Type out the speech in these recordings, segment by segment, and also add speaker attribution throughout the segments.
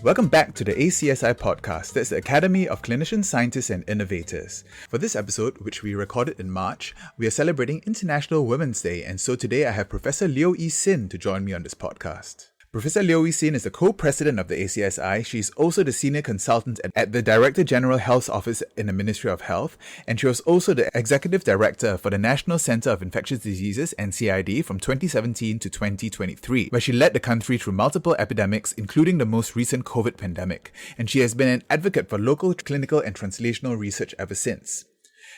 Speaker 1: Welcome back to the ACSI podcast. That's the Academy of Clinicians, Scientists and Innovators. For this episode, which we recorded in March, we are celebrating International Women's Day, and so today I have Professor Leo Yee Sin to join me on this podcast. Professor Leo Yee Sin is the co-president of the ACSI. She's also the senior consultant at the Director General Health Office in the Ministry of Health, and she was also the executive director for the National Centre of Infectious Diseases, NCID, from 2017 to 2023, where she led the country through multiple epidemics, including the most recent COVID pandemic, and she has been an advocate for local clinical and translational research ever since.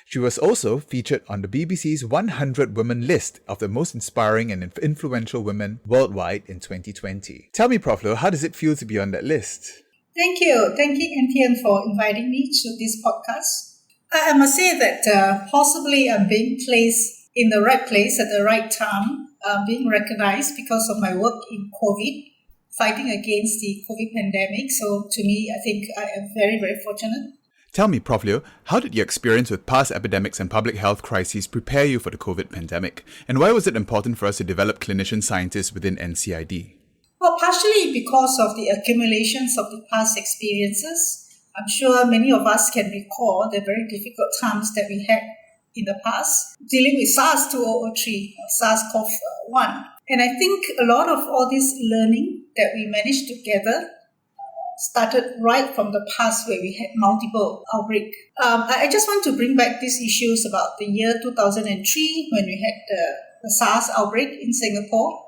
Speaker 1: She was also featured on the BBC's 100 Women list of the most inspiring and influential women worldwide in 2020. Tell me, Prof Leo, how does it feel to be on that list?
Speaker 2: Thank you, NTN, for inviting me to this podcast. I must say that possibly I'm being placed in the right place at the right time, being recognized because of my work in COVID, fighting against the COVID pandemic. So to me, I think I am very, very fortunate.
Speaker 1: Tell me, Prof Leo, how did your experience with past epidemics and public health crises prepare you for the COVID pandemic? And why was it important for us to develop clinician scientists within NCID?
Speaker 2: Well, partially because of the accumulations of the past experiences. I'm sure many of us can recall the very difficult times that we had in the past, dealing with SARS 2003, SARS-CoV-1. And I think a lot of all this learning that we managed to gather started right from the past where we had multiple outbreaks. I just want to bring back these issues about the year 2003 when we had the SARS outbreak in Singapore.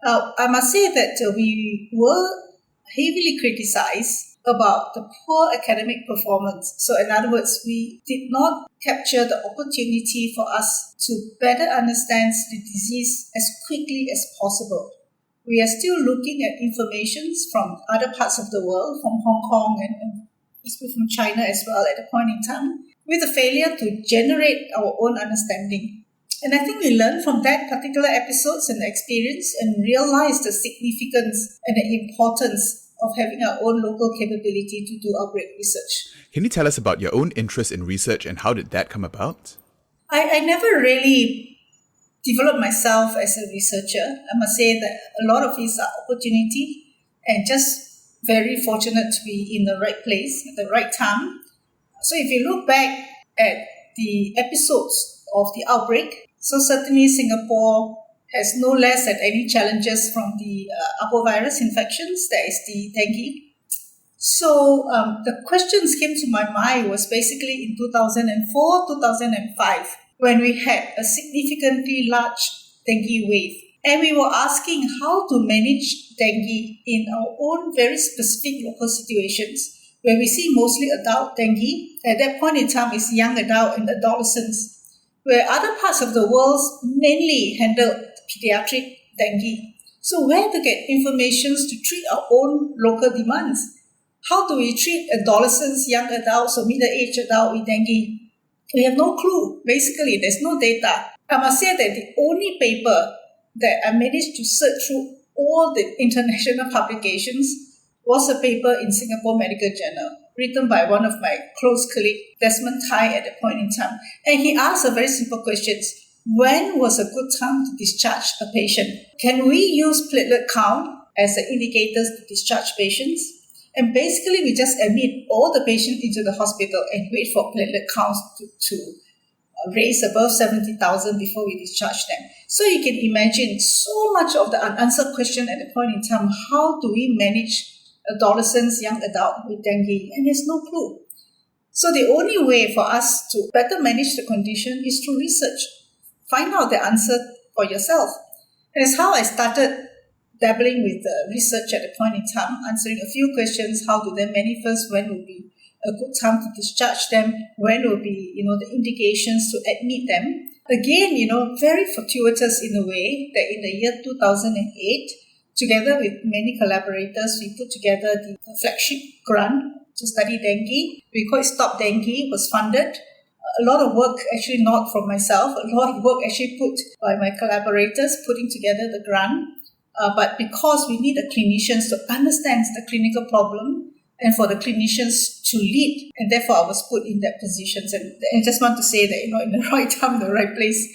Speaker 2: I must say that we were heavily criticized about the poor academic performance. So in other words, we did not capture the opportunity for us to better understand the disease as quickly as possible. We are still looking at information from other parts of the world, from Hong Kong and from China as well at the point in time, with a failure to generate our own understanding. And I think we learned from that particular episodes and experience and realized the significance and the importance of having our own local capability to do outbreak research.
Speaker 1: Can you tell us about your own interest in research and how did that come about?
Speaker 2: I never really developed myself as a researcher. I must say that a lot of these are opportunity and just very fortunate to be in the right place at the right time. So if you look back at the episodes of the outbreak, so certainly Singapore has no less at any challenges from the arbovirus infections, that is the dengue. So the questions came to my mind was basically in 2004, 2005, when we had a significantly large dengue wave. And we were asking how to manage dengue in our own very specific local situations, where we see mostly adult dengue. At that point in time, it's young adult and adolescents, where other parts of the world mainly handled pediatric dengue. So where to get information to treat our own local demands? How do we treat adolescents, young adults, or middle-aged adults with dengue? We have no clue. Basically, there's no data. I must say that the only paper that I managed to search through all the international publications was a paper in Singapore Medical Journal, written by one of my close colleagues, Desmond Tai, at that point in time. And he asked a very simple question. When was a good time to discharge a patient? Can we use platelet count as an indicator to discharge patients? And basically, we just admit all the patients into the hospital and wait for platelet counts to raise above 70,000 before we discharge them. So you can imagine so much of the unanswered question at the point in time, how do we manage adolescents, young adults with dengue? And there's no clue. So the only way for us to better manage the condition is through research. Find out the answer for yourself. And that's how I started dabbling with research at the point in time, answering a few questions. How do they manifest? When will be a good time to discharge them? When will be, the indications to admit them? Again, very fortuitous in a way that in the year 2008, together with many collaborators, we put together the flagship grant to study dengue. We call it Stop Dengue, was funded. A lot of work, actually not from myself, a lot of work actually put by my collaborators putting together the grant. But because we need the clinicians to understand the clinical problem and for the clinicians to lead, and therefore I was put in that position. And I just want to say that, in the right time, the right place,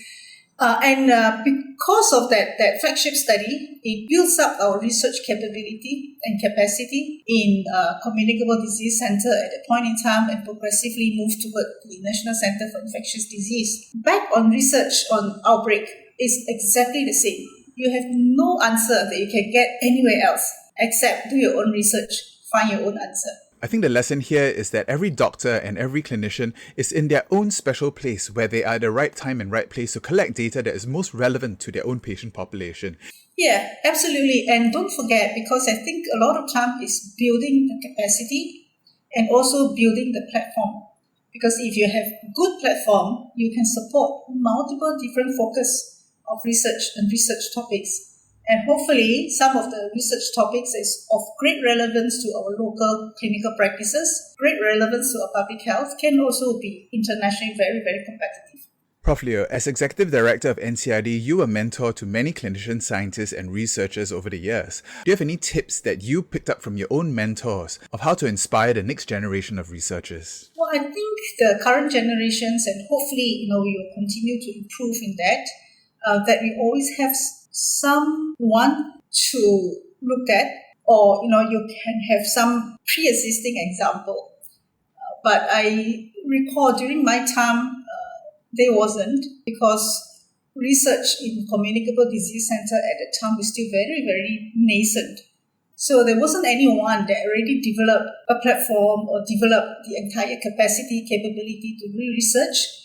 Speaker 2: And because of that flagship study, it builds up our research capability and capacity in Communicable Disease Center at that point in time, and progressively moved toward the National Center for Infectious Disease. Back on research on outbreak is exactly the same. You have no answer that you can get anywhere else except do your own research, find your own answer.
Speaker 1: I think the lesson here is that every doctor and every clinician is in their own special place where they are at the right time and right place to collect data that is most relevant to their own patient population.
Speaker 2: Yeah, absolutely. And don't forget, because I think a lot of time is building the capacity and also building the platform. Because if you have a good platform, you can support multiple different focus of research and research topics. And hopefully, some of the research topics is of great relevance to our local clinical practices, great relevance to our public health, can also be internationally very, very competitive.
Speaker 1: Prof Leo, as Executive Director of NCID, you were mentor to many clinicians, scientists, and researchers over the years. Do you have any tips that you picked up from your own mentors of how to inspire the next generation of researchers?
Speaker 2: Well, I think the current generations, and hopefully, we will continue to improve in that we always have someone to look at, or you can have some pre-existing example. But I recall during my time, there wasn't, because research in Communicable Disease Center at the time was still very, very nascent. So there wasn't anyone that already developed a platform or developed the entire capacity, capability to do research.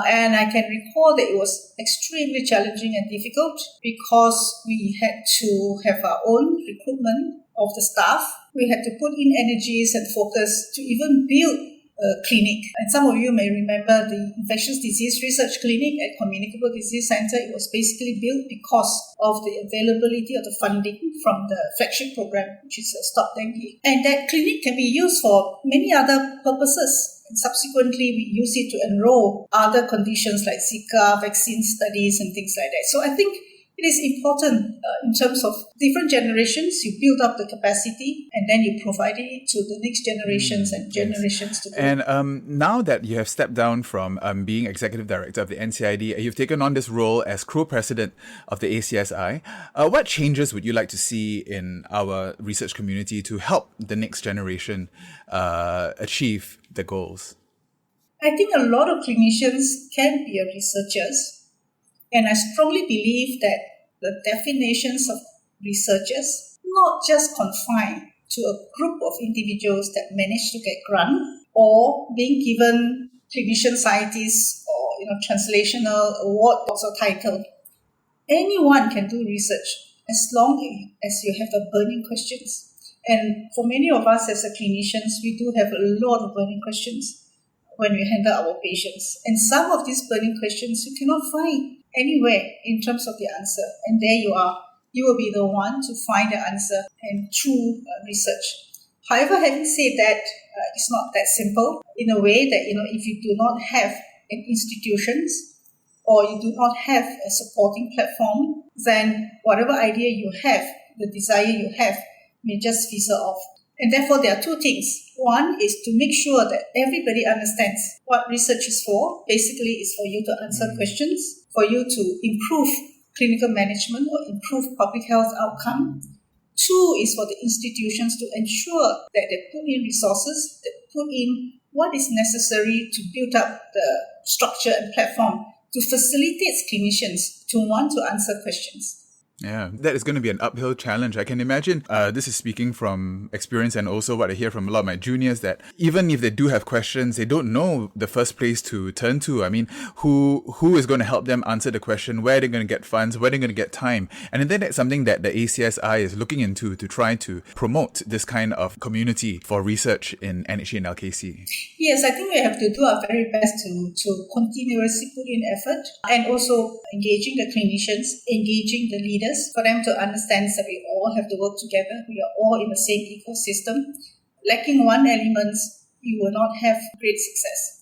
Speaker 2: And I can recall that it was extremely challenging and difficult because we had to have our own recruitment of the staff. We had to put in energies and focus to even build a clinic. And some of you may remember the Infectious Disease Research Clinic at Communicable Disease Center. It was basically built because of the availability of the funding from the flagship program, which is Stop Dengue. And that clinic can be used for many other purposes. And subsequently, we use it to enroll other conditions like Zika, vaccine studies, and things like that. So I think it is important in terms of different generations. You build up the capacity and then you provide it to the next generations and generations to come.
Speaker 1: And now that you have stepped down from being Executive Director of the NCID, you've taken on this role as Co-President of the ACSI. What changes would you like to see in our research community to help the next generation achieve the goals?
Speaker 2: I think a lot of clinicians can be researchers. And I strongly believe that the definitions of researchers not just confined to a group of individuals that manage to get grant or being given clinician scientists or translational award or title. Anyone can do research as long as you have the burning questions. And for many of us as clinicians, we do have a lot of burning questions when we handle our patients. And some of these burning questions you cannot find anywhere in terms of the answer. And there you are. You will be the one to find the answer and through research. However, having said that, it's not that simple in a way that, if you do not have institutions or you do not have a supporting platform, then whatever idea you have, the desire you have, may just fizzle off. And therefore, there are two things. One is to make sure that everybody understands what research is for. Basically, it's for you to answer questions, for you to improve clinical management or improve public health outcome. Two is for the institutions to ensure that they put in resources, they put in what is necessary to build up the structure and platform to facilitate clinicians to want to answer questions.
Speaker 1: Yeah, that is going to be an uphill challenge. I can imagine this is speaking from experience and also what I hear from a lot of my juniors, that even if they do have questions, they don't know the first place to turn to. I mean, who is going to help them answer the question, where they're going to get funds, where they're going to get time. And then that's something that the ACSI is looking into to try to promote this kind of community for research in NHE and LKC.
Speaker 2: Yes, I think we have to do our very best to continuously put in effort and also engaging the clinicians, engaging the leaders, for them to understand that we all have to work together. We are all in the same ecosystem. Lacking one element, you will not have great success.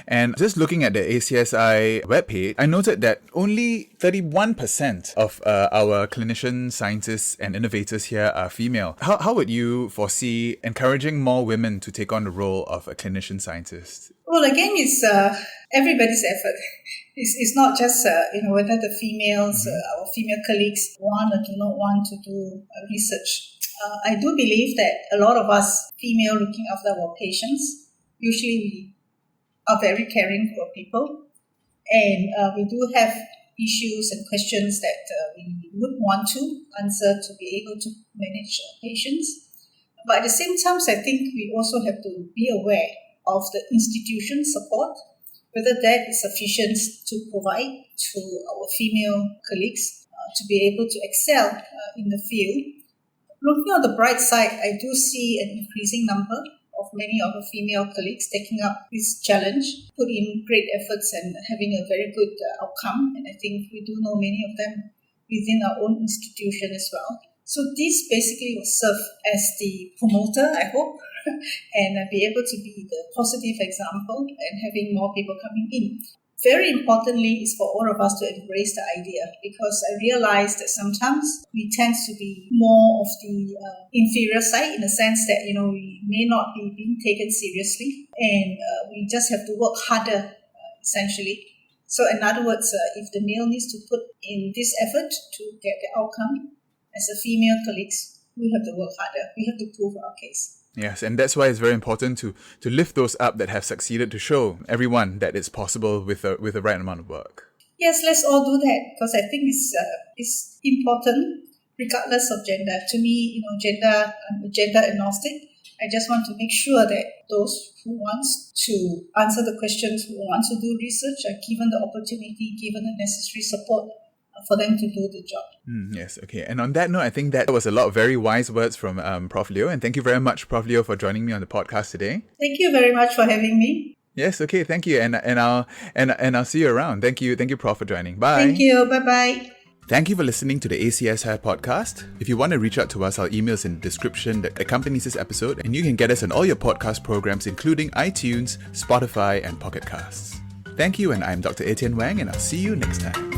Speaker 1: And just looking at the ACSI webpage, I noted that only 31% of our clinicians, scientists, and innovators here are female. How would you foresee encouraging more women to take on the role of a clinician scientist?
Speaker 2: Well, again, it's everybody's effort. It's not just whether the females, our female colleagues want or do not want to do research. I do believe that a lot of us female looking after our patients, usually we are very caring for people, and we do have issues and questions that we would want to answer to be able to manage patients. But at the same time, I think we also have to be aware of the institution support, whether that is sufficient to provide to our female colleagues to be able to excel in the field. Looking on the bright side, I do see an increasing number of many of the female colleagues taking up this challenge, put in great efforts and having a very good outcome. And I think we do know many of them within our own institution as well. So this basically will serve as the promoter, I hope, and be able to be the positive example and having more people coming in. Very importantly is for all of us to embrace the idea, because I realize that sometimes we tend to be more of the inferior side in the sense that, we may not be being taken seriously, and we just have to work harder, essentially. So in other words, if the male needs to put in this effort to get the outcome, as a female colleagues, we have to work harder. We have to prove our case.
Speaker 1: Yes, and that's why it's very important to lift those up that have succeeded, to show everyone that it's possible with the right amount of work.
Speaker 2: Yes, let's all do that, because I think it's important regardless of gender. To me, I'm gender agnostic. I just want to make sure that those who want to answer the questions, who want to do research, are given the opportunity, given the necessary support for them to do the job.
Speaker 1: Yes, okay. And on that note, I think that was a lot of very wise words from Prof Leo. And thank you very much, Prof Leo, for joining me on the podcast today.
Speaker 2: Thank you very much for having me.
Speaker 1: Yes, okay, thank you. And I'll see you around. Thank you, Prof, for joining. Bye.
Speaker 2: Thank you. Bye-bye.
Speaker 1: Thank you for listening to the ACSI podcast. If you want to reach out to us, our email is in the description that accompanies this episode, and you can get us on all your podcast programs, including iTunes, Spotify, and Pocket Casts. Thank you, and I'm Dr. Etienne Wang, and I'll see you next time.